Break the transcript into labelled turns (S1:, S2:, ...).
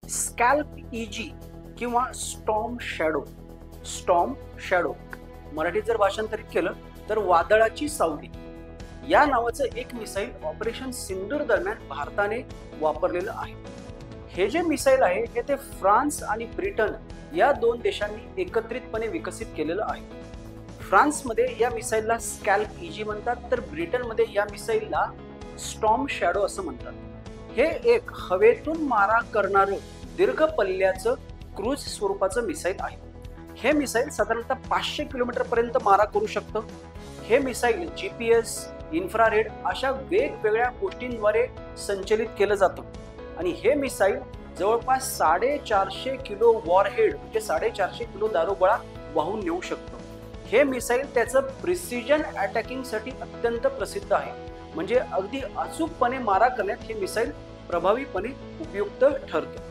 S1: Scalp easy किंवा storm shadow मराठीत जर भाषांतरित केलं तर वादळाची सावली या नावाचं एक मिसाईल ऑपरेशन सिंदूर दरम्यान भारताने वापरलेलं आहे. हे जे मिसाईल आहे हे ते फ्रान्स आणि ब्रिटन या दोन देशांनी एकत्रितपणे विकसित केलेलं आहे. फ्रान्समध्ये या मिसाईलला स्कॅल्प इजी म्हणतात, तर ब्रिटनमध्ये या मिसाईलला स्टॉर्म शॅडो असं म्हणतात. हे एक हवेतून मारा करणारं दीर्घ पल्ल्याचं क्रूज स्वरूपाचं मिसाईल आहे. हे मिसाईल साधारणतः 500 किलोमीटर पर्यंत मारा करू शकतं. हे मिसाईल GPS, इन्फ्रारेड अशा वेगवेगळ्या गोष्टींद्वारे संचलित केलं जातं आणि हे मिसाईल जवळपास 450 किलो वॉरहेड म्हणजे 450 किलो दारूगोळा वाहून नेऊ शकतं. हे मिसाईल त्याचं प्रिसिजन अटॅकिंगसाठी अत्यंत प्रसिद्ध आहे. म्हणजे अगदी अचूकपणे मारा करण्यात हे मिसाईल प्रभावीपणे उपयुक्त ठरतं.